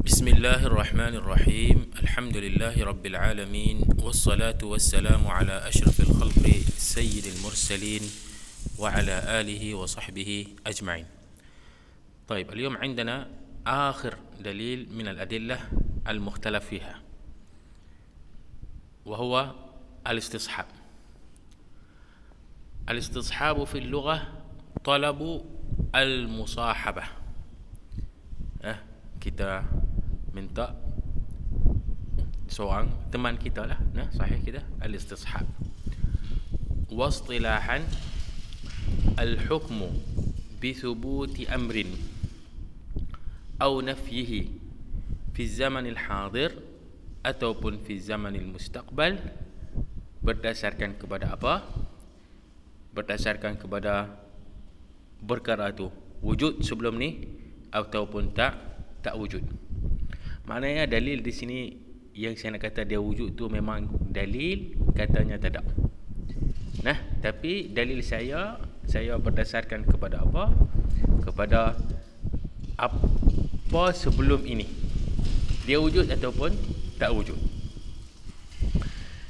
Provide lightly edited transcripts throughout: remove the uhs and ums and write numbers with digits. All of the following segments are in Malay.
بسم الله الرحمن الرحيم الحمد لله رب العالمين والصلاة والسلام على أشرف الخلق سيد المرسلين وعلى آله وصحبه أجمعين. طيب، اليوم عندنا آخر دليل من الأدلة المختلف فيها، وهو الاستصحاب. الاستصحاب في اللغة طلب المصاحبة. Kita minta seorang teman kita lah, sahih kita, al-istishab. Wastilahan al-hukmu bi thubuti amrin aw nafyihi fi zaman al-hadir ataupun fi zaman al-mustaqbal berdasarkan kepada apa? Berdasarkan kepada perkara itu wujud sebelum ni ataupun tak wujud. Maknanya dalil di sini yang saya nak kata dia wujud tu memang dalil katanya tak ada. Tapi dalil saya berdasarkan kepada apa? Kepada apa sebelum ini. Dia wujud ataupun tak wujud.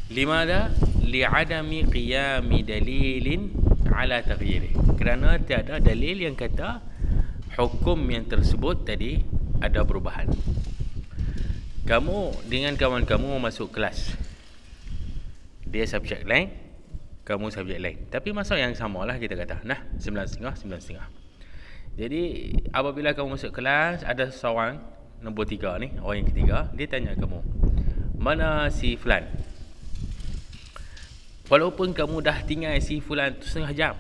Limada li'adami qiyami dalilin ala taghyirih. Kerana tiada dalil yang kata hukum yang tersebut tadi ada perubahan. Kamu dengan kawan kamu masuk kelas, dia subjek lain, kamu subjek lain, tapi masa yang sama lah kita kata 9.30. Jadi apabila kamu masuk kelas, ada seorang nombor 3 ni, orang yang ketiga, dia tanya kamu, mana si Fulan? Walaupun kamu dah tinggal si Fulan tu setengah jam,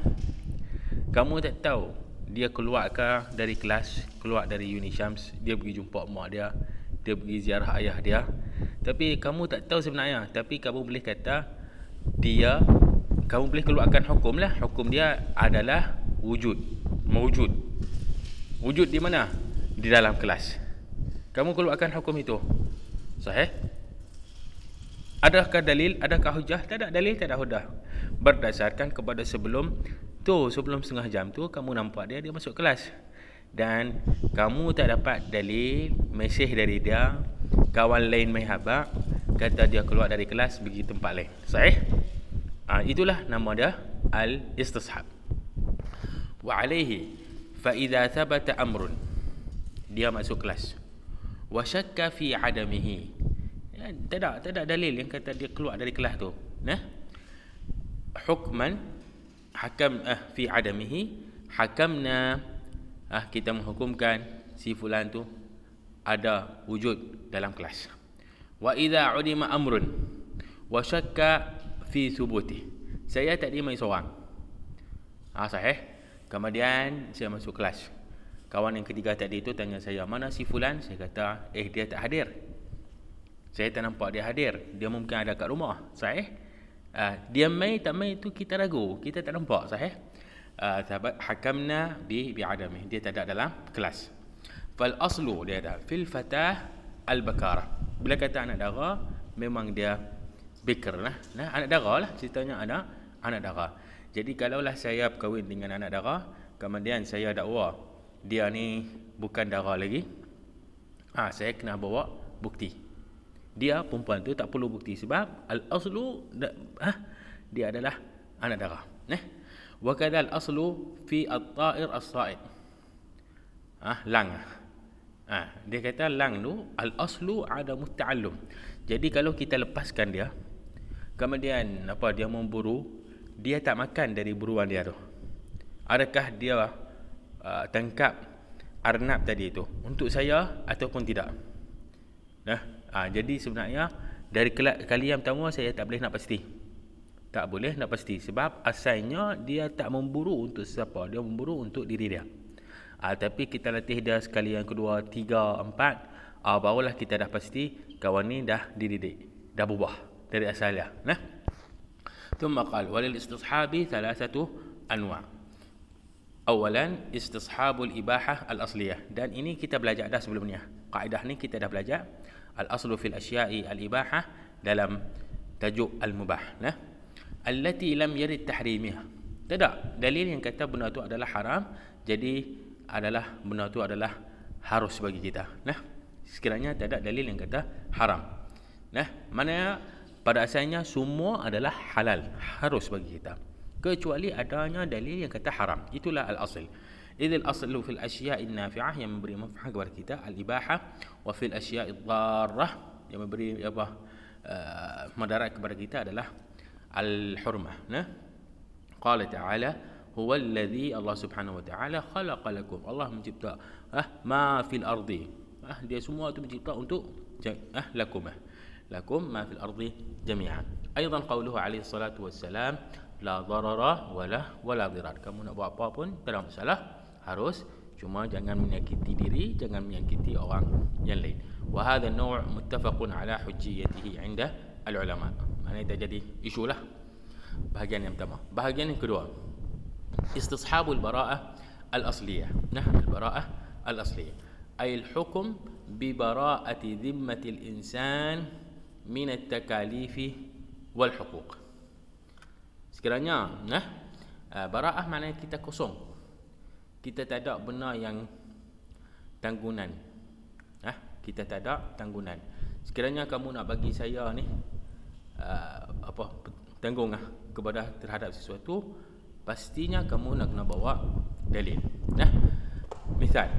kamu tak tahu dia keluar ke dari kelas, keluar dari Unisyams, dia pergi jumpa mak dia, dia pergi ziarah ayah dia. Tapi kamu tak tahu sebenarnya, tapi kamu boleh kata dia, kamu boleh keluarkan hukum lah. Hukum dia adalah wujud, mewujud. Wujud di mana? Di dalam kelas. Kamu keluarkan hukum itu. Sahih? Adakah dalil? Adakah hujah? Tak ada dalil, tak ada hujah. Berdasarkan kepada sebelum setengah jam tu kamu nampak dia masuk kelas, dan kamu tak dapat dalil mesej dari dia, kawan lain mai habaq kata dia keluar dari kelas pergi tempat lain. Sahih? Itulah nama dia al-istishab. Wa alaihi fa idza thabata amrun, dia masuk kelas, wa syakka fi adamihi, tak ada dalil yang kata dia keluar dari kelas tu, hukman hakam fi adamihi, hakamna, kita menghukumkan si fulan tu ada wujud dalam kelas. Wa idza udima amrun wa syakka fi thubuti, saya tadi main seorang, sahih. Kemudian saya masuk kelas, kawan yang ketiga tadi tu tanya saya, mana si fulan? Saya kata dia tak hadir, saya tak nampak dia hadir, dia mungkin ada kat rumah. Sahih? Dia mai tak mai itu kita ragu, kita tak nampak. Sahih? Hakamna bi adami, dia tak ada dalam kelas. Fal aslu, dia ada fil fatah al bakara. Bila kata anak dara, memang dia bikr lah. Anak dara lah, ceritanya ada anak dara. Jadi kalaulah saya berkahwin dengan anak dara, kemudian saya dakwa dia ni bukan dara lagi, saya kena bawa bukti. Dia perempuan tu tak perlu bukti, sebab al-aslu dia adalah anak dara. Wa kadal aslu fi at-ta'ir as-sa'id. Lang. Dia kata lang tu al-aslu adamu ta'allum. Jadi kalau kita lepaskan dia, kemudian dia memburu, dia tak makan dari buruan dia tu, adakah dia tangkap arnab tadi tu untuk saya ataupun tidak? Jadi sebenarnya dari kali yang pertama saya tak boleh nak pasti. Tak boleh nak pasti, sebab asalnya dia tak memburu untuk siapa, dia memburu untuk diri dia. Tapi kita latih dia sekali, yang kedua, 3, 4, barulah kita dah pasti kawan ni dah dididik, dah berubah dari asal dia. Thumma qala walil istishabi thalathatu anwa'. Awalan istishabul ibahah al-asliyah, dan ini kita belajar dah sebelumnya. Kaedah ni kita dah belajar. Al-aslu fil asya'i al-ibahah dalam tajuk al-mubah, allati lam yarid tahrimiha. Tak dalil yang kata benda tu adalah haram, jadi adalah benda tu adalah harus bagi kita. sekiranya tak ada dalil yang kata haram. Mana pada asalnya semua adalah halal, harus bagi kita, kecuali adanya dalil yang kata haram. Itulah al-asl. Idh al-aslu fil asya'i nafi'ah, yang memberi manfaat kepada kita, al-ibahah, wa fil asya'i dharrah, yang memberi madarat kepada kita adalah al-hurmah. Qala ta'ala huwa alladhi, Allah subhanahu wa ta'ala, khalaqa lakum, Allah mencipta ma fil ardi, dia semua itu mencipta untuk lakum ma fil ardi jami'an. Aidan qawluhu alaihi salatu wassalam, la darara wala dirar. Kamu nak buat apa pun tak ada masalah, harus cuma jangan menyakiti diri, jangan menyakiti orang yang lain. Wa hadha an-naw' muttafaqun ala hujjiyatihi 'inda al-ulama. Mana itu jadi isu lah. Bahagian yang pertama. Bahagian yang kedua, istishabul bara'ah al-asliyah. Al-bara'ah al-asliyah ay al-hukm bi bara'ati dhimmati al-insan min at-takalif wal huquq. Sekiranya bara'ah maknanya kita kosong, kita tak ada benda yang tanggungan. Kita tak ada tanggungan. Sekiranya kamu nak bagi saya ni tanggung kepada terhadap sesuatu, pastinya kamu nak kena bawa dalil. Misal,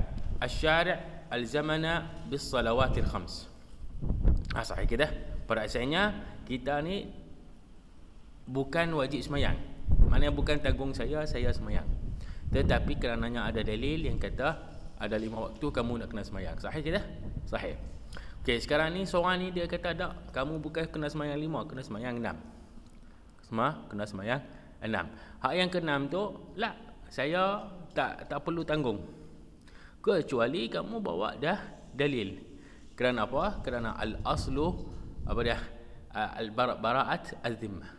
asy-syari' al-zamana bis salawatil khams. Sahih kita. Pada asalnya kita ni bukan wajib semayang. Maknanya bukan tanggung saya semayang. Tetapi kerananya ada dalil yang kata ada 5 waktu kamu nak kena semayang. Sahih kita? Sahih. Okey, sekarang ni seorang ni dia kata tak, kamu bukan kena semayang 5, kena semayang 6. Kena semayang 6. Hak yang ke-6 tu, lah, saya tak perlu tanggung, kecuali kamu bawa dah dalil. Kerana apa? Kerana al-aslu al-bara'at az-zimmah.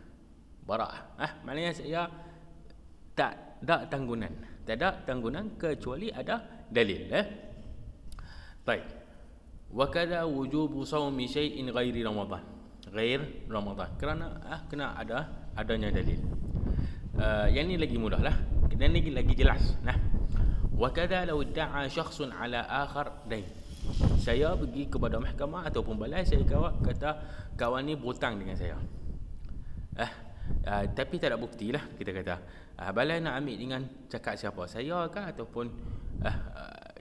Bara'ah. Maknanya saya tak ada tanggungan. Tak ada tanggungan kecuali ada dalil. Baik. Wa kadza wujubu shaumi syai'in ghairi Ramadan. Ghair Ramadan. Kerana kena adanya dalil. Yang ni lagi mudah lah. Dan ni lagi jelas. Wa kadza law idda'a syakhsun ala akhar dain. Saya pergi kepada mahkamah ataupun balai, saya kata kawan ni berhutang dengan saya. Tapi tak ada bukti lah, kita kata. Balai nak ambil dengan cakap siapa? Saya kah ataupun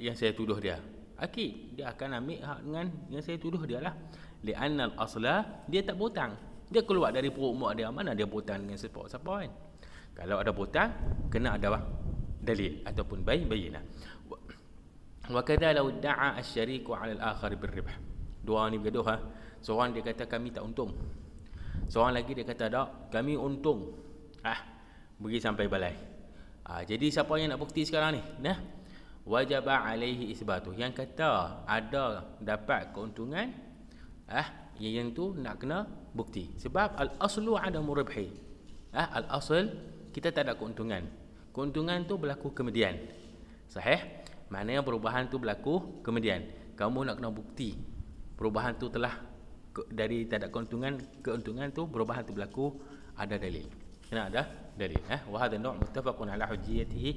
yang saya tuduh dia? Akid dia akan ambil hak dengan yang saya tuduh dia lah. Li'anna al-asla, dia tak berhutang. Dia keluar dari perut mak dia, mana dia berhutang dengan siapa kan? Kalau ada berhutang, kena ada dalil ataupun bayinah. Wa kadza law da'a asy-syariku 'ala al-akhar bir-ribh. Dua ni bergaduh. Seorang dia kata kami tak untung, seorang lagi dia kata tak, kami untung. Pergi sampai balai. Jadi siapa yang nak bukti sekarang ni? Wajaba alaihi isbatuh. Yang kata ada dapat keuntungan, yang tu nak kena bukti. Sebab al-aslu adamu ribhi. Al-asl kita tak ada keuntungan. Keuntungan tu berlaku kemudian. Sahih? Maknanya perubahan tu berlaku kemudian. Kamu nak kena bukti perubahan tu telah dari tak ada keuntungan tu, perubahan tu berlaku, ada dalil. Kena ada dalil. Wa hadha an-naw' muttafaqun ala hujjiyatihi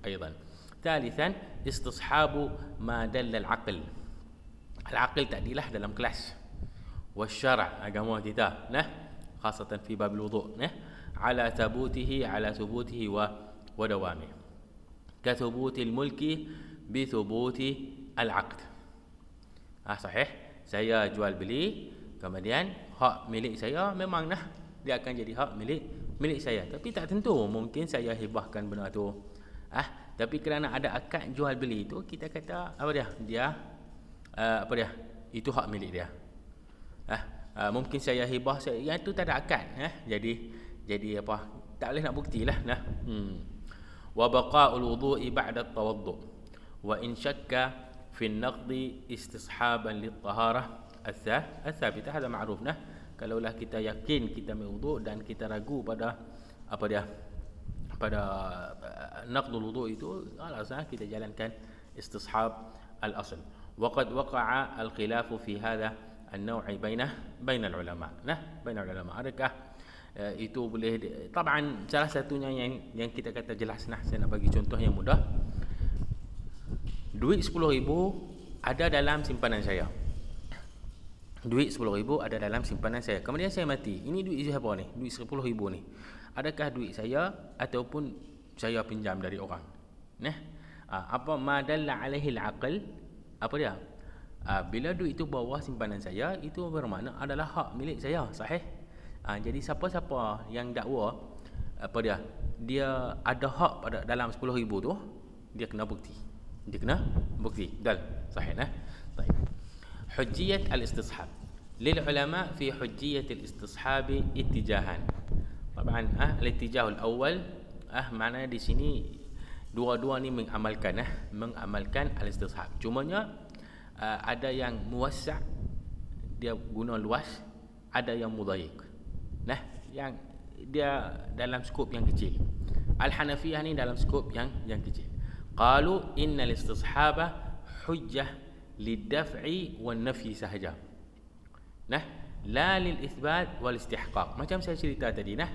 aidan. Thalithan, istishabu ma dalla al-aql. Al-aql tadilah dalam kelas. Wa syara' agama kita, khasatan fi bab al-wudu', ala thubutihi wa dawami. Ka thubutil mulki bi thubuti al-aqd. Sahih? Saya jual beli, kemudian hak milik saya memang dia akan jadi hak milik saya, tapi tak tentu, mungkin saya hibahkan benda tu. Tapi kerana ada akad jual beli tu, kita kata itu hak milik dia. Mungkin saya hibah, yang tu tak ada akad, jadi apa, tak boleh nak buktilah. Wa baqa'ul wudu'i ba'da at-tawaddu' wa in syakka fi an-naqdi istishaban lit-taharah ats-tsabitah. Hada ma'ruf. Kalaulah kita yakin kita berwuduk dan kita ragu pada naqdul wudu' itu, alasan kita jalankan istishab al-asl. Wa qad waqa'a al-khilafu fi hadha an-naw'i baina al-ulama. Baina al-ulama, adakah itu boleh? Taban salah satunya yang kita kata jelas. Saya nak bagi contoh yang mudah. Duit 10,000 ada dalam simpanan saya. duit 10,000 ada dalam simpanan saya. Kemudian saya mati. Ini duit siapa ni? Duit 10,000 ni. Adakah duit saya ataupun saya pinjam dari orang? Nah, apa madalla alaihi al-aql? Apa dia? Bila duit itu bawah simpanan saya, itu bermakna adalah hak milik saya. Sahih? Jadi siapa-siapa yang dakwa apa dia ada hak pada dalam 10,000 tu, dia kena bukti. Dia kena bukti. Betul? Sahih nah? Baik. Hujjiyat al-istishab. Lil ulama fi hujjiyat al-istishab ittijahan. Taban al-ittijah al-awwal maknanya di sini dua-dua ni mengamalkan al-istishab. Cumanya ada yang muwassa', dia guna luas, ada yang mudayyiq. Nah, yang dia dalam skop yang kecil. Al-Hanafiyah ni dalam skop yang kecil. Qalu innal istishaba hujjah lidaf'i wan nafyi sahaja. Nah, la lil itsbat wal istihqaq. Macam saya cerita tadi nah.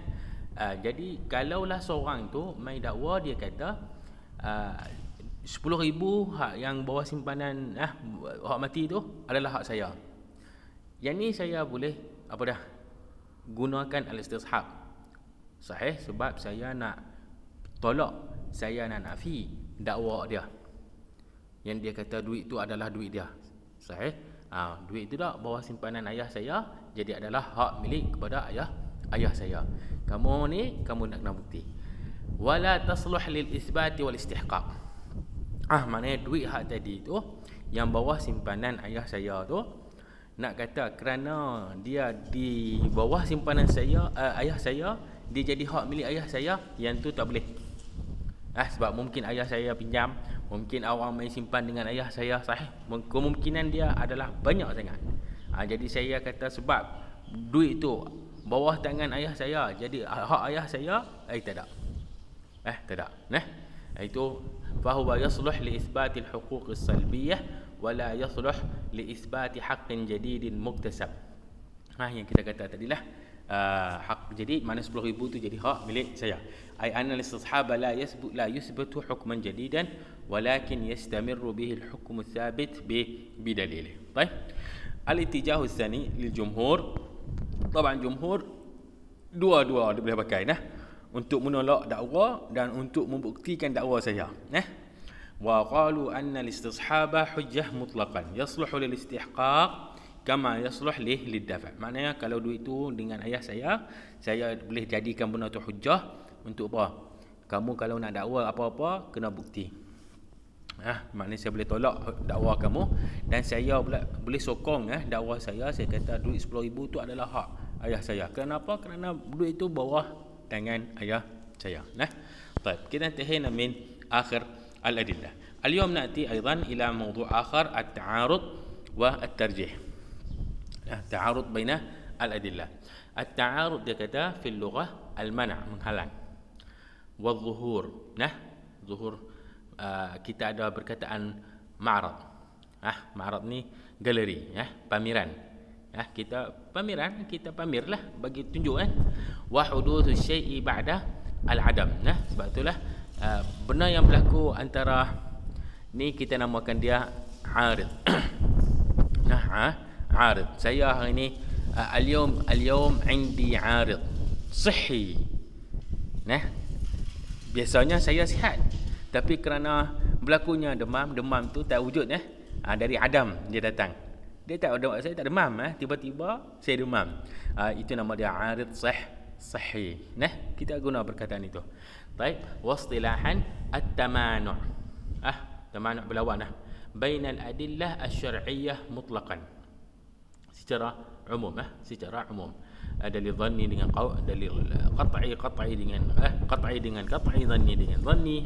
Jadi kalaulah seorang tu mai dakwa, dia kata 10,000 hak yang bawah simpanan hak mati tu adalah hak saya. Yang ni saya boleh gunakan al-istishab. Sahih, sebab saya nak tolak, saya nak nafi dakwa dia. Yang dia kata duit tu adalah duit dia. Sahih? Duit itu tak bawah simpanan ayah saya, jadi adalah hak milik kepada ayah saya. Kamu ni, kamu nak kena bukti. Wala tasluh lil isbati wal istihqaq. Maknanya duit hak tadi tu yang bawah simpanan ayah saya tu, nak kata kerana dia di bawah simpanan saya, ayah saya, dia jadi hak milik ayah saya, yang tu tak boleh. Sebab mungkin ayah saya pinjam, mungkin awang main simpan dengan ayah saya. Sahih, kemungkinan dia adalah banyak sangat. Jadi saya kata sebab duit tu bawah tangan ayah saya, jadi hak ayah saya, tak ada. Tak ada. Nah, itu fahuwa yasluh li itsbatil huquq as-salbiyyah wala yasluh li itsbati haqqin jadidin muktasab. Yang kita kata tadilah, hak jadi mana 10,000 tu jadi hak milik saya. Ai anna al-istishaba la yusbitu hukman jadidan walakin yastamirru bihi al-hukm ats-thabit bi dalilih. Baik. Al-ittijah ats-tsani lil jumhur. Taban jumhur dua-dua dia boleh pakai untuk menolak dakwa dan untuk membuktikan dakwa saya. Wa qalu anna al-istishaba hujjah mutlaqan yasluhu lil istihqaq kama yasluh lid-dafa'. Maknanya kalau duit itu dengan ayah saya boleh jadikan benda tu hujjah untuk apa? Kamu kalau nak dakwa apa-apa kena bukti. Maknanya saya boleh tolak dakwa kamu dan saya pula boleh sokong dakwa saya kata duit 10,000 tu adalah hak ayah saya. Kenapa? Kerana duit itu bawah tangan ayah saya. Baik, kita intihina min akhir al-adillah. Al-yawm na'ti aidan ila mawdu' akhar at-ta'arud wa at-tarjih. Ta'arud baina al-adillah. At-ta'arud dia kata fil lughah al-man' menghalang. Wa dhuhur. Zuhur kita ada perkataan ma'rad. Ma'rad ni galeri, pameran. Kita pameran, kita pamerlah bagi tunjuk wa hudutsu syai'i ba'da al-adam. Sebab itulah benda yang berlaku antara ni kita namakan dia arid. Arid. Saya hari ni al-yawm indi arid sihhi. Biasanya saya sihat, tapi kerana berlakunya demam tu tak wujud dari adam dia datang. Dia tak ada, saya tak demam tiba-tiba saya demam. Itu nama dia arid sahih. Kita guna perkataan itu. Baik, wastilahan at-tamanu'. Tamanu' berlawan bainal adillah asy-syar'iyyah mutlaqan. Secara umum dalil dhanni dengan dalil qat'i dengan qat'i dhanni dengan dhanni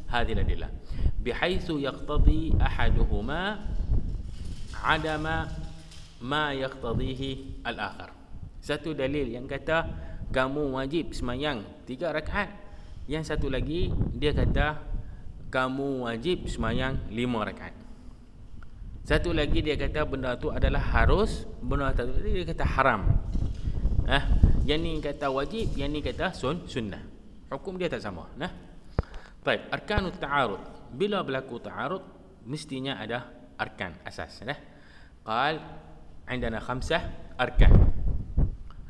hadhihi adillah bihaitsu yaqtadi ahaduhuma adama ma yaqtadihi al-akhar. Satu dalil yang kata kamu wajib sembahyang 3 rakaat, yang satu lagi dia kata kamu wajib sembahyang 5 rakaat. Satu lagi dia kata benda tu adalah harus, benda satu lagi dia kata haram. Yang ni kata wajib, yang ni kata sunnah. Hukum dia tak sama. Baik, arkanut ta'arud. Bila berlaku ta'arud mestinya ada arkan asas. Qal عندنا 5 أركان.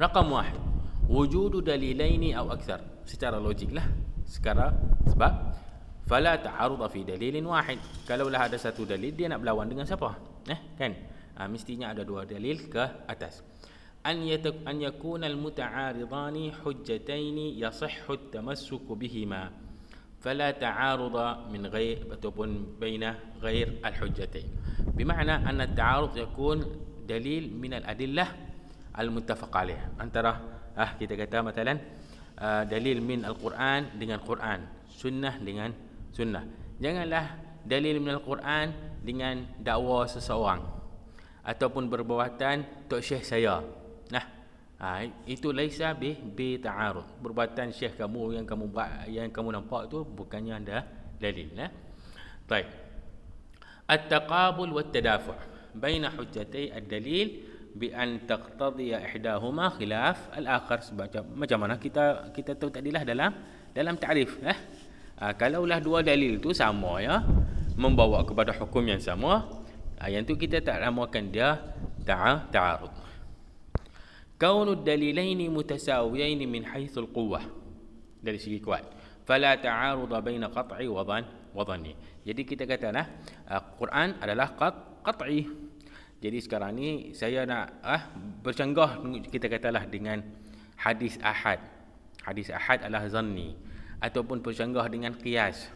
رقم 1 وجود دليلين أو أكثر. Secara logik lah sekarang, sebab fala ta'arud fi dalilin wahid. Kalaulah ada satu dalil, dia nak berlawan dengan siapa? Kan? Mestinya ada 2 dalil ke atas. An yakuna al-muta'aridani hujjataini yasihhu at-tamassuku bihima. Fala ta'arud min ghair ataupun baina ghair al-hujjatain. Bermakna anna at-ta'arud yakun dalil min al-adillah al-muttafaq alaih. Antara kita kata matalan dalil min al-Quran dengan Quran, sunnah dengan sunnah. Janganlah dalil min al-Quran dengan dakwa seseorang ataupun perbuatan tok syekh saya. Itu laisa bi ta'arud. Perbuatan syekh kamu yang kamu nampak tu bukannya ada dalil. Baik. At-taqabul wat tadafu' baina hujjatai ad-dalil bi an taqtadi ihdahuma khilaf al-akhar. Macam mana kita tahu tadilah dalam ta'rif. Kalaulah 2 dalil tu sama ya, membawa kepada hukum yang sama, yang tu kita tak namakan dia ta'arud. Kaunu dalilaini mutasawiyaini min haitsu al-quwwah, dari segi kuat. Fala ta'arud baina qat'i wa dhanni. Jadi kita katalah Quran adalah qat'i. Jadi sekarang ni saya nak bercanggah, kita katalah dengan hadis ahad. Hadis ahad adalah zanni, ataupun bercanggah dengan qiyas.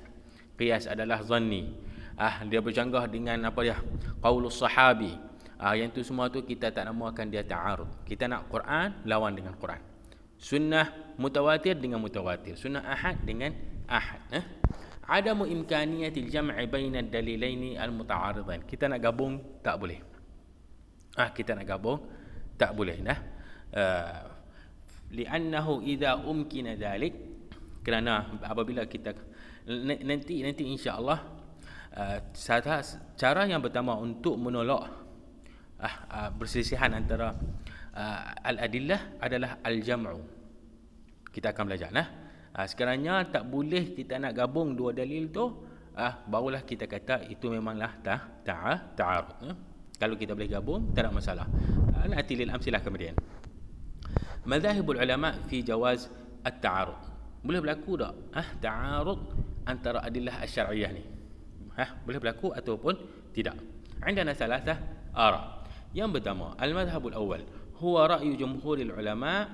Qiyas adalah zanni. Dia bercanggah dengan apa dia? Qaulus sahabi. Yang tu semua tu kita tak namakan dia ta'arud. Kita nak Quran lawan dengan Quran. Sunnah mutawatir dengan mutawatir. Sunnah ahad dengan ahad. Adamu imkaniyatil jam'i baina ad-dalilaini al-muta'aridain. Kita nak gabung tak boleh. Kita nak gabung tak boleh. Li'annahu idza umkina dhalik, kerana apabila kita nanti insya-Allah cara yang pertama untuk menolak perselisihan antara al-adillah adalah al-jam'u. Kita akan belajar sekarangnya tak boleh kita nak gabung 2 dalil tu, barulah kita kata itu memanglah ta'arud. Kalau kita boleh gabung, tak ada masalah. Nanti lil amsilah kemudian. Madhahibul ulama fi jawaz at-ta'arud. Boleh berlaku tak ta'arud antara adillah asy-syar'iyyah ni? Boleh berlaku ataupun tidak. Indana thalathah ara. Yang pertama, al-madhhabul awwal huwa ra'yu jumhuril ulama.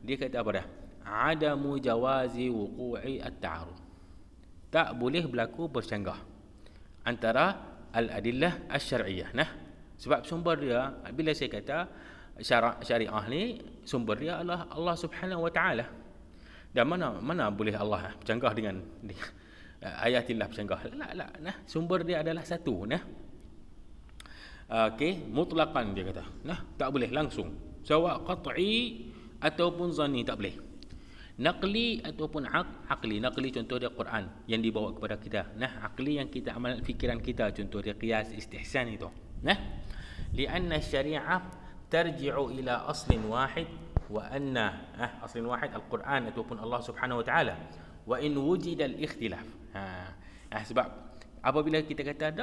Dia kata apa dah? Adamu jawazi wuqu'i at-ta'arud. Tak boleh berlaku bercanggah antara al-adillah asy-syar'iyyah. Sebab sumber dia, bila saya kata syariah ni, sumber dia adalah Allah Subhanahu wa taala. Dan mana boleh Allah bercanggah dengan ayatillah bercanggah? La. Sumber dia adalah satu. Mutlaqan dia kata. Tak boleh langsung. Sawa qat'i ataupun zanni tak boleh. Naqli ataupun aqli. Naqli contoh dia Quran yang dibawa kepada kita. Aqli yang kita amal fikiran kita, contoh dia qiyas istihsan itu. Lianna syariah tarji'u ila aslin wahid wa anna aslin wahid al-Quran ataupun Allah Subhanahu wa taala, wa in wujida al-ikhtilaf. Sebab apabila kita kata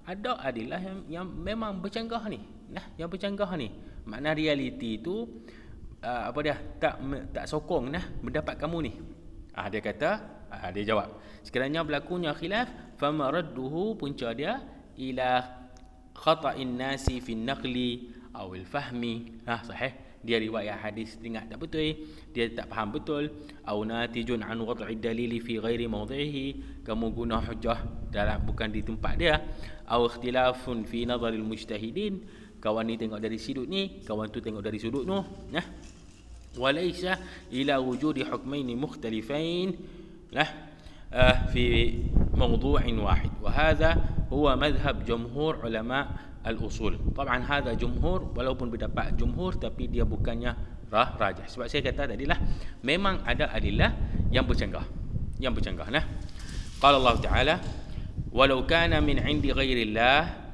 ada adillah yang memang bercanggah ni, yang bercanggah ni, makna realiti itu tak sokong mendapat kamu ni. Dia kata, dia jawab, sekiranya berlakunya khilaf, famaradduhu, punca dia ila khata'in nasi fi naqli atau al-fahmi. Sahih, dia riwayat hadis dengar tak betul, dia tak faham betul, atau natijun an wad'i dalili fi ghairi mawdhihi, kamu guna hujah dalam bukan di tempat dia, atau ikhtilafun fi nazaril mujtahidin, kawan ni tengok dari sudut ni, kawan tu tengok dari sudut tu. Walaysa ila wujudi hukmaini mukhtalifain fi mawdu'in wahid. Wa hadha huwa madhhab jumhur ulama al-usul. Taban hadha jumhur, walaupun berdapat jumhur tapi dia bukannya rajah. Sebab saya kata tadilah memang ada adillah yang bercanggah. Qala Allah Ta'ala, walau kana min 'indi ghairillah.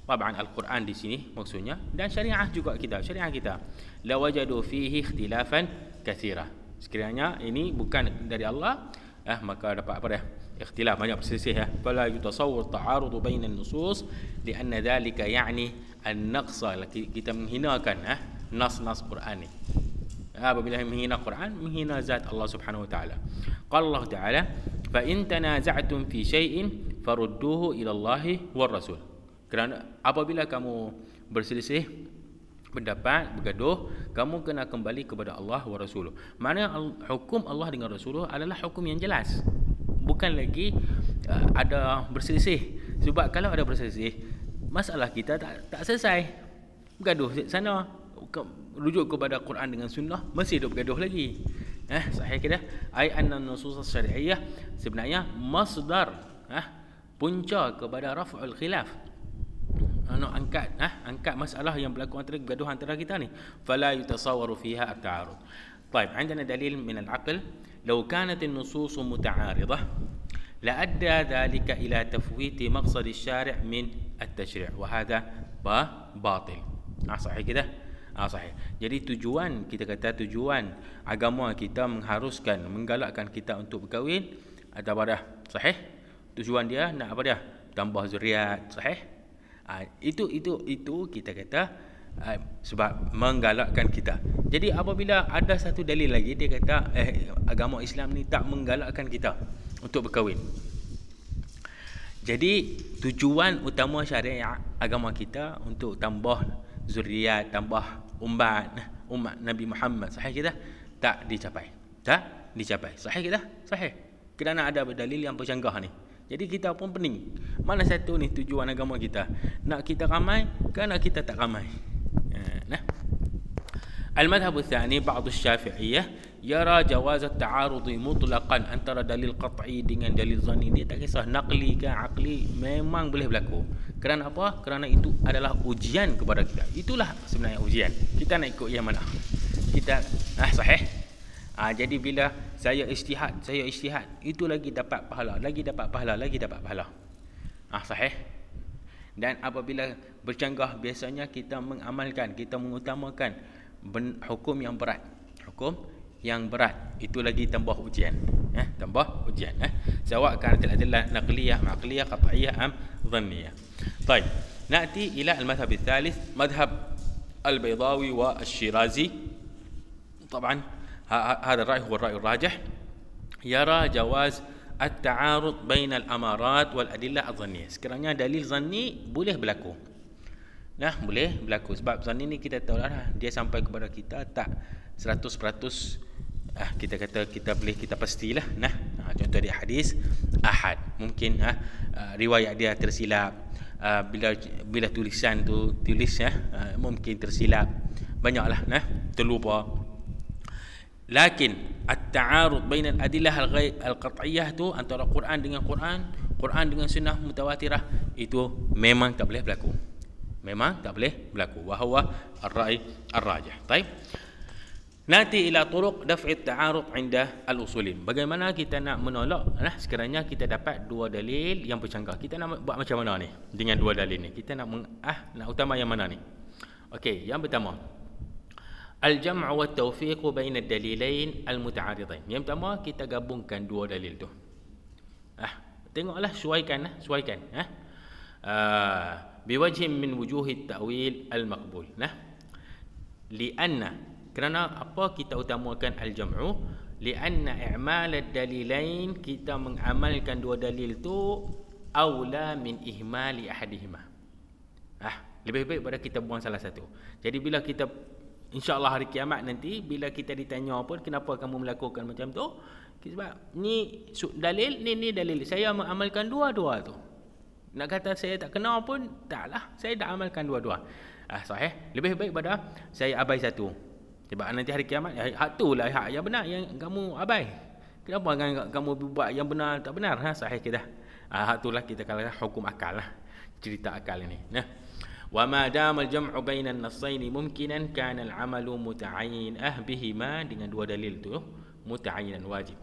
Taban al-Quran di sini maksudnya, dan syariah juga syariah kita. La wajadu fihi ikhtilafan katsira. Sekiranya ini bukan dari Allah, maka dapat apa dah? Ikhtilaf, banyak perselisihan. Fala yutasawwar ta'arud baina an-nusus lianna dhalika ya'ni an-naqsa, kita menghinakan nas-nas Quran ni. Apabila menghina Quran, menghina zat Allah Subhanahu wa taala. Qala Allah taala, fa in tanaza'tum fi syai'in farudduhu ila Allah war rasul. Kerana apabila kamu berselisih pendapat, bergaduh, kamu kena kembali kepada Allah wa Rasuluh. Maknanya hukum Allah dengan Rasuluh adalah hukum yang jelas. Bukan lagi ada berselisih. Sebab kalau ada berselisih, masalah kita tak selesai. Bergaduh sana, rujuk kepada Quran dengan sunnah, masih duk bergaduh lagi. Sahih kita? Ai anna nusus syar'iyyah sebenarnya masdar, punca kepada raf'ul khilaf. angkat masalah yang berlaku antara bergaduh antara kita ni. Fala yutasawwaru fiha at-ta'arud. طيب عندنا دليل من العقل لو كانت النصوص متعارضة لأدى ذلك إلى تفويت مقصد الشارع من التشريع وهذا باطل. صحيح كده؟ Sahih. Jadi tujuan, kita kata tujuan agama kita mengharuskan, menggalakkan kita untuk berkahwin atau apa dah? Sahih? Tujuan dia nak apa dia? Tambah zuriat. Sahih? Itu kita kata sebab menggalakkan kita. Jadi apabila ada satu dalil lagi, dia kata agama Islam ni tak menggalakkan kita untuk berkahwin. Jadi tujuan utama syariat agama kita untuk tambah zuriat, tambah umat Nabi Muhammad, sahih kita? Tak dicapai. Sahih kita? Sahih. Kerana ada dalil yang bercanggah ni. Jadi kita pun pening. Mana satu ni tujuan agama kita? Nak kita ramai ke nak kita tak ramai? المذهب الثاني بعض الشافعية يرى جواز التعارض مطلقا antara dalil qat'i dengan dalil zanni. Dia tak kisah naqli ke aqli, memang boleh berlaku. Kerana apa? Kerana itu adalah ujian kepada kita. Itulah sebenarnya ujian. Kita nak ikut yang mana? Kita sahih. Jadi bila saya ijtihad, itu lagi dapat pahala, lagi dapat pahala. Sahih. Dan apabila bercanggah, biasanya kita mengamalkan, kita mengutamakan hukum yang berat. Itu lagi tambah ujian. Sawak kanat al-adillah naqliyah, ma'qliyah, qat'iyah am dhanniyah. طيب نأتي إلى المذهب الثالث مذهب البيضاوي والشيرازي. طبعا هذا الرأي هو الرأي الراجح. يرى جواز التعارض بين الأمارات والأدلة الظنية. Sekiranya dalil zanni boleh berlaku. Boleh berlaku. Sebab zanni ni kita tahu lah, dia sampai kepada kita tak 100%. Kita kata kita pastilah. Contoh dia hadis ahad. Mungkin riwayat dia tersilap. Bila tulisan tu mungkin tersilap. Banyaklah terlupa. Lakin at-ta'arud bain al-adillah al-qat'iyyah tu antara Quran dengan sunnah mutawatirah, itu memang tak boleh berlaku. Wa huwa ar-ra'i ar-rajih. Baik. Nanti ila turuq daf'i at-ta'arud 'inda al-usulin. Bagaimana kita nak menolak sekiranya kita dapat dua dalil yang bercanggah. Kita nak buat macam mana ni dengan dua dalil ni? Kita nak utama yang mana ni? Okey, yang pertama, al-jam' wa at-tawfiq bain ad-dalilain al-muta'aridain. Yang pertama, kita gabungkan dua dalil tu. Tengoklah, sesuaikan. Biwajhin min wujuhi at-ta'wil al-maqbul. Lianna, kerana apa kita utamakan al-jam'u? Lianna i'mal ad-dalilain, kita mengamalkan dua dalil tu aula min ihmali ahadihima. Lebih baik pada kita buang salah satu. Jadi bila kita insya-Allah hari kiamat nanti, bila kita ditanya pun kenapa kamu melakukan macam tu? Sebab ni dalil, ni dalil. Saya mengamalkan dua-dua tu. Nak kata saya tak kenal pun taklah, saya dah amalkan dua-dua. Sahih. Lebih baik pada saya abai satu. Sebab nanti hari kiamat hak itulah hak yang benar yang kamu abai. Kenapa kamu buat yang benar tak benar? Sahih kita. Hak itulah kita katakan hukum akal lah. Cerita akal ini. Wa ma dama al-jam'u baina an-nassayn mumkinan kana al-'amalu muta'ayyin bihima, dengan dua dalil tu muta'ayyinan wajib.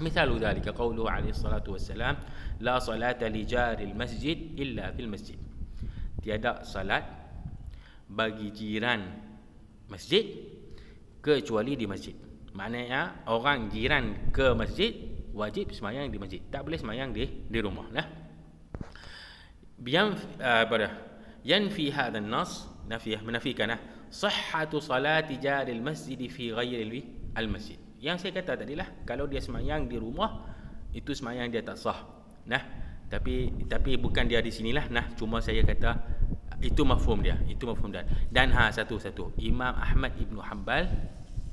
Misal dhalika qawluhu alaihi salatu wassalam la salata li jari al-masjid illa fil masjid. Tiada salat bagi jiran masjid kecuali di masjid. Maknanya orang jiran ke masjid wajib sembahyang di masjid, tak boleh sembahyang di rumah. yanfi hadha an-nas menafikan sihhatu salati jaril masjid fi ghairi al-masjid. Yang saya kata tadilah, kalau dia semayang di rumah itu semayang dia tak sah. Tapi bukan dia di sinilah. Cuma saya kata itu mafhum dia, Dan satu Imam Ahmad Ibn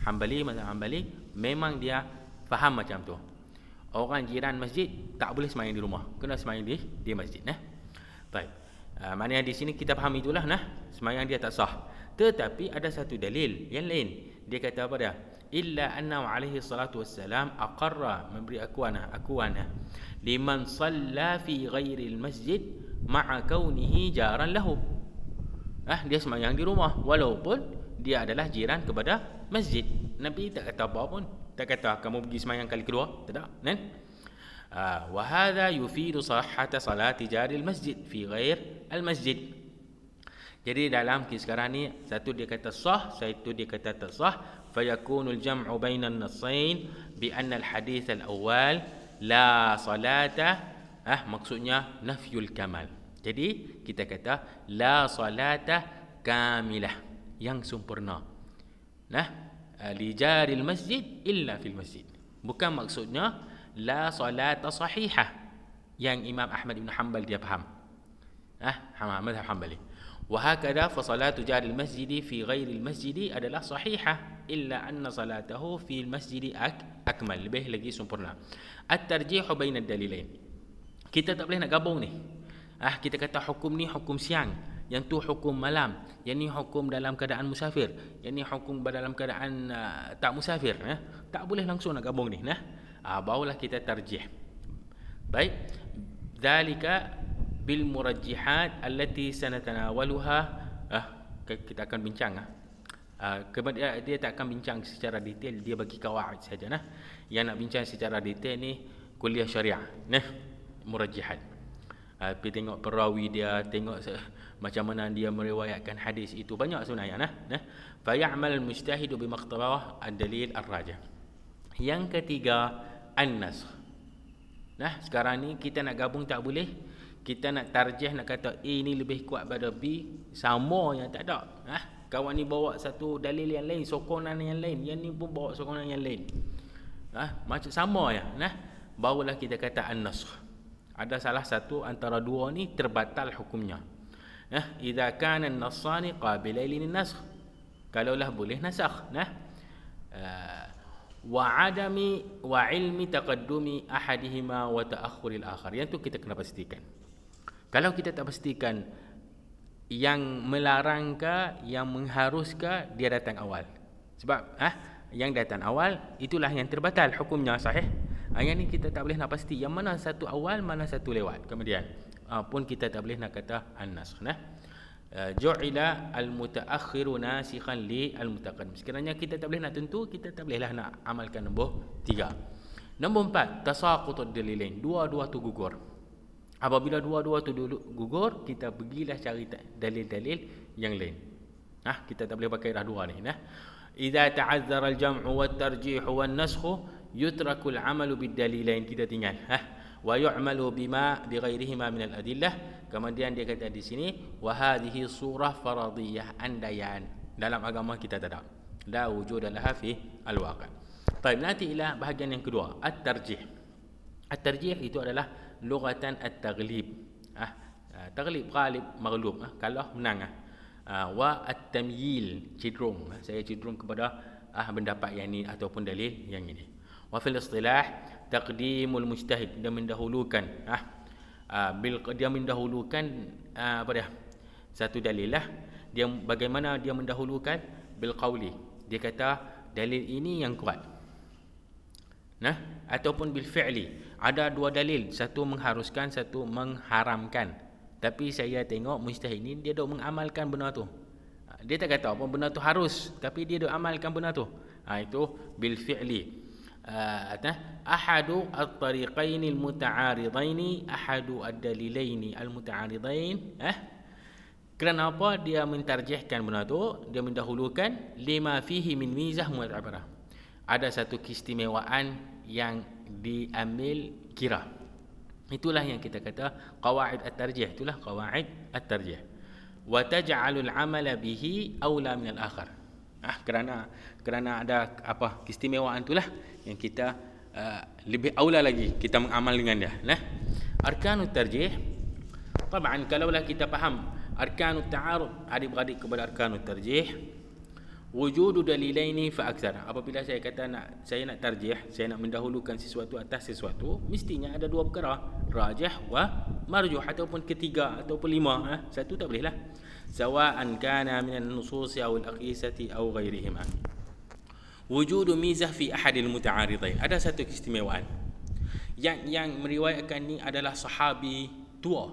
Hanbali memang dia faham macam tu. Orang jiran masjid tak boleh semayang di rumah, kena semayang di masjid. Baik. Maknanya di sini kita faham itulah, semayang dia tak sah. Tetapi ada satu dalil yang lain. Dia kata apa dia? Illa anna alaihi salatu wassalam aqarra, memberi akuan liman salla fi ghairi al-masjid ma'a kaunihi jaran lahu. Dia semayang di rumah walaupun dia adalah jiran kepada masjid. Nabi tak kata apa pun. Tak kata kamu pergi semayang kali kedua, tidak. Wa hadha yufidu sahhata salati jari al-masjid fi ghair al-masjid. Jadi dalam kes sekarang ni, satu dia kata sah, satu dia kata tak sah. Fayakunul jam'u bainan nassain bi anna al-hadith al-awwal la salata, maksudnya nafyul kamal. Jadi kita kata la salata kamilah, yang sempurna. Li jaril masjid illa fil masjid. Bukan maksudnya la salata sahihah, yang Imam Ahmad bin Hanbal dia faham. Madhab Hanbali. وهكذا فصلاة جار المسجد في غير المسجد adalah صحيحة إلا أن صلاته في المسجد أكمل, lebih lagi sempurna. الترجيح بين الدليلين, kita tak boleh nak gabung ni. Kita kata hukum ni hukum siang, yang tu hukum malam, yang ni hukum dalam keadaan musafir, yang ni hukum dalam keadaan tak musafir. Tak boleh langsung nak gabung ni. Barulah kita tarjih. Baik, dzalika bil murajjihat allati sanatanawaluha. Kita akan bincang. Dia tak akan bincang secara detail, dia bagi kawaid saja. Yang nak bincang secara detail ni kuliah syariah. Murajjihat. Pergi tengok perawi dia, tengok macam mana dia meriwayatkan hadis itu, banyak sebenarnya. Fa ya'mal al-mujtahidu bimaqtabah ad-dalil ar-rajih. Yang ketiga, an-nasakh. Sekarang ni kita nak gabung tak boleh. Kita nak tarjih, nak kata A ni lebih kuat pada B, sama yang tak ada. Kawan ni bawa satu dalil yang lain, sokongan yang lain, yang ni pun bawa sokongan yang lain. Macam sama ya. Barulah kita kata an-nasakh. Ada salah satu antara dua ni terbatal hukumnya. Idza kana an-nassani qabilain lin-nasakh, kalaulah boleh nasakh. Wa adami wa ilmi taqaddumi ahadihima wa ta'akhuril akhar. Yang tu kita kena pastikan. Kalau kita tak pastikan yang melarang ke, yang mengharus ke, dia datang awal. Sebab yang datang awal itulah yang terbatal hukumnya sahih. Yang ni kita tak boleh nak pasti yang mana satu awal, mana satu lewat. Kemudian pun kita tak boleh nak kata an-nasakh. Ju'ila al-mutaakhiru nasikhan li al-mutaqaddim. Sekiranya kita tak boleh nak tentu, kita tak bolehlah nak amalkan nombor 3. Nombor 4, tasaqutud dalilain. Dua-dua tu gugur. Apabila dua-dua tu gugur, kita pergilah cari dalil-dalil yang lain. Kita tak boleh pakai dah dua ni. Idza ta'azzara al-jam'u wat-tarjih wan-nasakh yutrakul 'amalu bid-dalilain. Kita tinggal. Wa yu'malu bima bighairihima min al-adillah. Kemudian dia kata di sini wa hadhihi surah faradiyah, andaian. Dalam agama kita tak ada. La wujud laha fi al-waqi'. Baik, nanti ila bahagian yang kedua, at-tarjih. At-tarjih itu adalah lughatan at-taghlib. Taghlib, ghalib, maghlub. Kalah, menang. Wa at-tamyil, cenderung. Saya cenderung kepada pendapat yang ini ataupun dalil yang ini. Wa fil istilah taqdimul mujtahid, dia mendahulukan dia mendahulukan apa dia? Satu dalil lah. Dia bagaimana dia mendahulukan? Bil qauli. Dia kata dalil ini yang kuat. Ataupun bil fi'li. Ada dua dalil, satu mengharuskan, satu mengharamkan. Tapi saya tengok mujtahid ini dia dok mengamalkan benda tu. Dia tak kata apa benda tu harus, tapi dia dok amalkan benda tu. Itu bil fi'li. Ahadu at-tariqain al-muta'aridain, ahadu ad-dalilain al-muta'aridain. Kenapa dia mentarjihkan benda tu? Dia mendahulukan lima fihi min mizah mu'tabarah. Ada satu keistimewaan yang diambil kira. Itulah yang kita kata qawaid at-tarjih. Itulah qawaid at-tarjih. wa taj'alul 'amala bihi aula min al-akhar. Kerana ada apa keistimewaan itulah yang kita lebih aula lagi kita mengamal dengan dia. Nah, arkanut tarjih, taban kalaulah kita faham arkanut ta'arud adik-beradik kepada arkanut tarjih, wujudu dalilaini fa akthar. Apabila saya kata saya nak tarjih, saya nak mendahulukan sesuatu atas sesuatu, mestinya ada dua perkara, rajih wa marjuh, ataupun ketiga ataupun lima. Satu tak bolehlah. Sawa'an kana min an-nusus aw al-aqisati aw ghairihima. Wujudu mizah fi ahadil muta'aridain. Ada satu keistimewaan. Yang meriwayatkan ni adalah sahabi tua,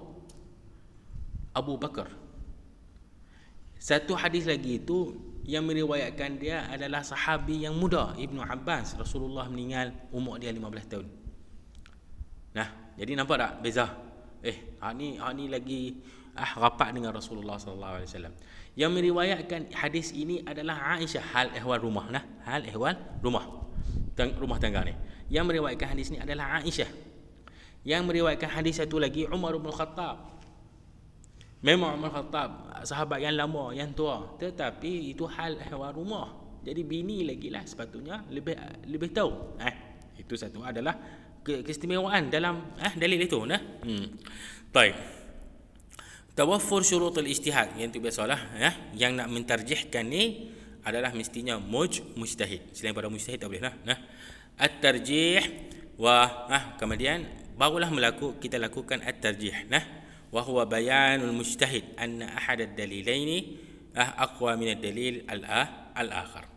Abu Bakar. Satu hadis lagi itu yang meriwayatkan dia adalah sahabi yang muda, Ibnu Abbas. Rasulullah meninggal umur dia 15 tahun. Nah, jadi nampak tak beza? Hak ni lagi rapat dengan Rasulullah sallallahu alaihi wasallam. Yang meriwayatkan hadis ini adalah Aisyah, hal ehwal rumah. Hal ehwal rumah tangga ni. Yang meriwayatkan hadis ini adalah Aisyah. Yang meriwayatkan hadis satu lagi Umar bin Khattab. Memang Umar Khattab sahabat yang lama, yang tua, tetapi itu hal ehwal rumah. Jadi bini lagi lah sepatutnya lebih tahu. Itu satu adalah keistimewaan dalam dalil itu. Baik. Tawaffur syurut al-ijtihad, yang itu biasalah yang nak mentarjihkan ni adalah mestinya mujtahid. Selain pada mujtahid tak boleh lah. At-tarjih wa kemudian barulah kita lakukan at-tarjih. Wa huwa bayanul mujtahid anna ahad ad-dalilaini aqwa min ad-dalil al-akhar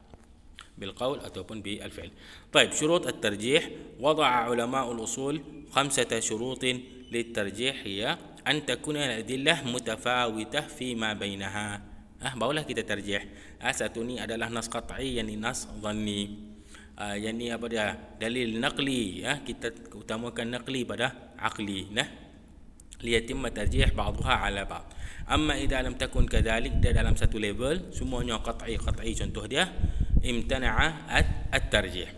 bil qawl ataupun bil fi'l. Baik, syurut at-tarjih wada'a ulama al-usul 5 syurutin lit-tarjih hiya an takuna al-adillah mutafawitah fi ma bainaha. Barulah kita tarjih. Satu ni adalah nas qat'i, yang ni nas dhanni. Yang ni apa dia? Dalil naqli. Kita utamakan naqli pada aqli. Liyatimma tarjih ba'daha ala ba'd. Amma idza lam takun kadhalik, dia dalam satu level semuanya qat'i, contoh dia imtana'a at-tarjih.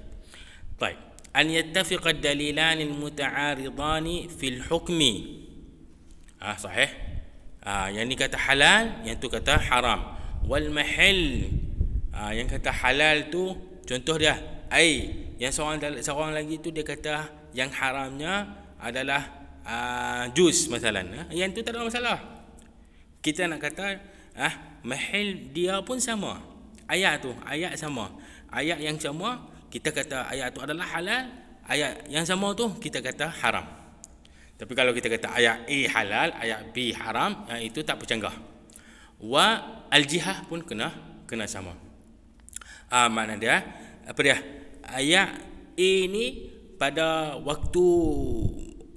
Baik, an yattafiqa ad-dalilan al-muta'aridani fil hukmi. Sahih. Yang ni kata halal, yang tu kata haram. Wal mahal, yang kata halal tu contoh dia yang seorang lagi tu dia kata yang haramnya adalah jus masalan. Yang tu tak ada masalah. Kita nak kata mahal dia pun sama. Ayat sama. Ayat yang sama kita kata ayat tu adalah halal, ayat yang sama tu kita kata haram. Tapi kalau kita kata ayat A halal, ayat B haram, itu tak bercanggah. Wa al-jihah pun kena sama. Makna dia apa dia? Ayat A ni pada waktu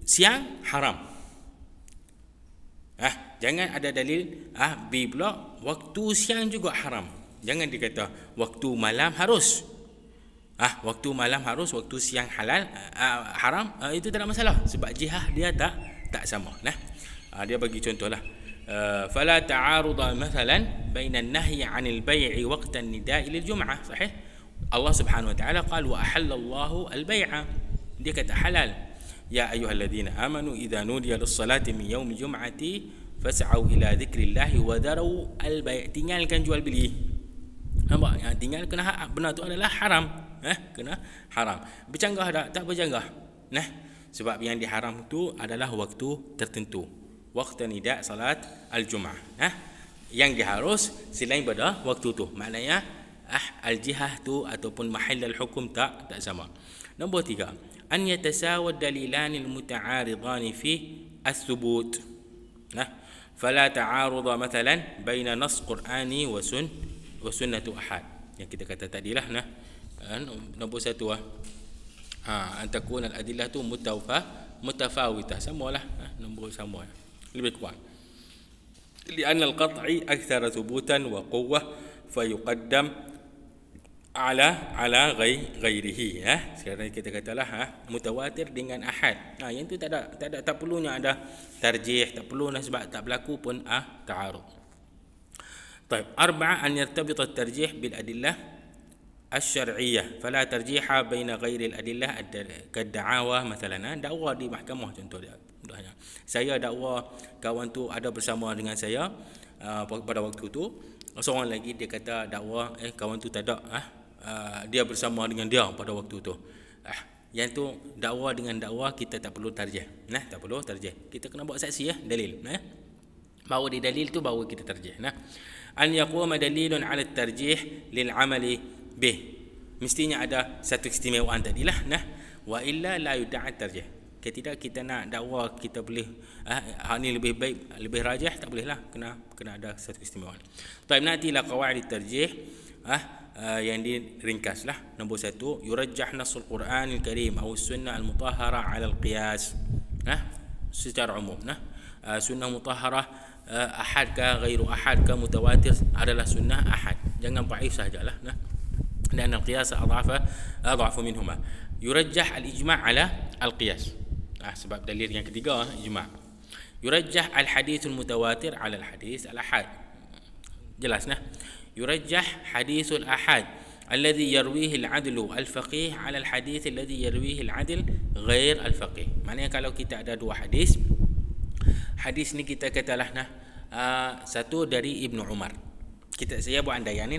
siang haram. Jangan ada dalil B pula waktu siang juga haram. Jangan dikata waktu malam harus. Waktu malam harus, waktu siang halal, haram, itu tak ada masalah sebab jihah dia tak sama. Dia bagi contohlah. Fala ta'aruda mathalan baina an-nahyi 'anil bay'i waqta an-nida'i lil jum'ah. Sahih? Allah Subhanahu wa ta'ala qala wa ahallallahu al-bay'a. Dia kata halal. Ya ayyuhalladzina amanu idza nudiya lis-salati min yaumil jum'ati fas'au ila dzikrillahi wa daru al-bay'. Tinggalkan jual beli. Nampak? Tinggal kena benar tu adalah haram. Kena haram. Bercanggah tak? Tak bercanggah. Sebab yang diharam tu adalah waktu tertentu. Waktu nida salat al-jum'ah. Yang diharus selain pada waktu tu. Maknanya al-jihah tu ataupun mahall al-hukum tak sama. Nombor 3, an yatasawa ad-dalilan al-muta'aridan fi as-thubut. Fala ta'aruda mathalan baina nas qur'ani wa sunnatu ahad. Yang kita kata tadilah nombor 1 antakun al-adillah tu mutafawitah, samalah, nombor sama, lebih kuat. Li'anna al-qat'i akthara thubutan wa quwwah fayuqaddam ala ghairihi. Sekarang kita katalah mutawatir dengan ahad. Yang tu tak perlunya ada tarjih, tak perlu sebab tak berlaku pun ta'arud. Baik, 4 an yartabita at-tarjih bil adillah الشرعية فلا ترجيح بين غير الأدلة كالدعاوى مثلا. Dakwa di mahkamah contoh dia. Saya dakwa kawan tu ada bersama dengan saya pada waktu tu. Seorang lagi dia kata dakwa kawan tu tak ada dia bersama dengan dia pada waktu tu. Yang tu dakwa dengan dakwa kita tak perlu tarjih. Tak perlu tarjih. Kita kena bawa saksi dalil. Bawa di dalil tu baru kita tarjih. An yaquma dalilun 'ala at-tarjih lil 'amali bih. Mestinya ada satu keistimewaan tadilah. Wa illa la yud'a tarjih. Tidak kita nak dakwa kita boleh hak ni lebih baik, lebih rajih, tak boleh lah, kena ada satu keistimewaan. Baik, nanti la qawaid tarjih yang diringkaslah. Nombor 1, yurajjah nasul Quranil Karim atau sunnah al-mutahharah 'ala al-qiyas. Secara umum sunnah mutahharah ahad ke ghairu ahad ke mutawatir adalah sunnah ahad. Jangan dhaif sajalah. Dan al-qiyas adhafu minhuma. Yurajjah al-ijma' 'ala al-qiyas. Sebab dalil yang ketiga ijma'. Yurajjah al-hadithul mutawatir 'ala al-hadith al-ahad. Jelas Yurajjah hadithul ahad alladhi yarwihi al-'adlu al-faqih 'ala al-hadith alladhi yarwihi al-'adl ghair al-faqih. Maknanya kalau kita ada dua hadis ni kita katalah satu dari Ibnu Umar. Saya buat andaian ni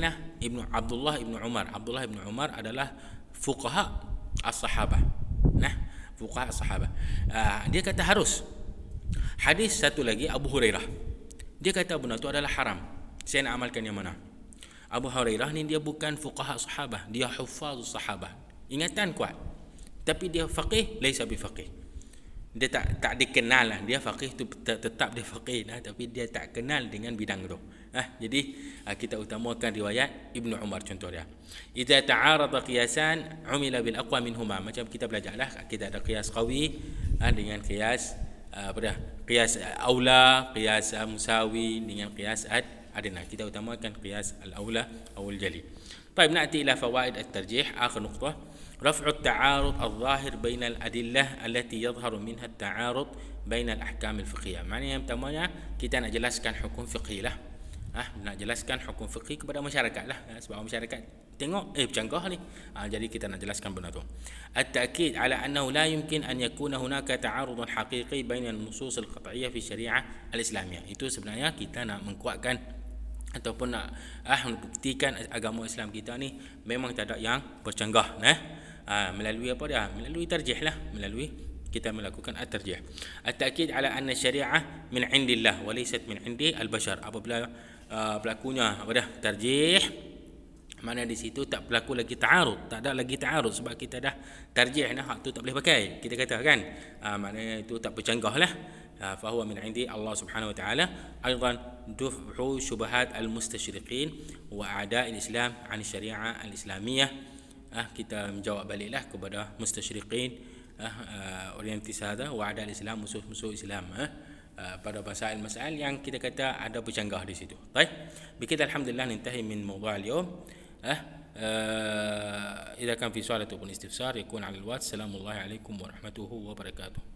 Abdullah Ibnu Umar. Abdullah Ibnu Umar adalah fuqaha as-sahabah. Fuqaha as-sahabah. Dia kata harus. Hadis satu lagi Abu Hurairah. Dia kata benda tu adalah haram. Saya nak amalkan yang mana? Abu Hurairah ni dia bukan fuqaha sahabah, dia huffazus sahabah. Ingatan kuat. Tapi dia faqih, laisa bi faqih. Dia tak dikenal lah. Dia faqih tu tetap dia faqih tapi dia tak kenal dengan bidang tu. Jadi kita utamakan riwayat Ibnu Umar contoh dia. Idza ta'arada qiyasan umila bil aqwa minhuma. Macam kita belajarlah, kita ada qiyas qawi dengan qiyas qiyas aula, qiyas musawi dengan qiyas adna. Kita utamakan qiyas al-aula atau al-jali. طيب نأتي إلى فوائد الترجيح. آخر نقطة رفع التعارض الظاهر بين الأدلة التي يظهر منها التعارض بين الأحكام الفقهية. Maknanya yang pertamanya kita nak jelaskan hukum fiqhi lah. Nak jelaskan hukum fiqhi kepada masyarakat lah. Sebab masyarakat tengok bercanggah ni. Jadi kita nak jelaskan benda tu. التأكيد على أنه لا يمكن أن يكون هناك تعارض حقيقي بين النصوص القطعية في الشريعة الإسلامية. Itu sebenarnya kita nak menguatkan ataupun nak membuktikan agama Islam kita ni memang tak ada yang bercanggah melalui apa dia? Melalui tarjih lah, melalui kita melakukan at-tarjih. At-ta'kid ala anna syari'ah min 'indillah wa laysat min 'indi al-bashar. Apabila berlakunya tarjih, mana di situ tak berlaku lagi ta'arud, tak ada lagi ta'arud sebab kita dah tarjih hak tu tak boleh pakai. Kita kata kan, maknanya itu tak bercanggah lah. فهو من عند الله سبحانه وتعالى. أيضا دفع شبهات المستشرقين وأعداء الإسلام عن الشريعة الإسلامية. kita menjawab baliklah kepada mustasyriqin orientis hada wa ada Islam, musuh-musuh Islam pada masail-masail yang kita kata ada bercanggah di situ. Baik, بكده الحمد لله ننتهي من موضوع اليوم. إذا كان في سؤال أو استفسار يكون على الواتس. السلام الله عليكم ورحمته وبركاته.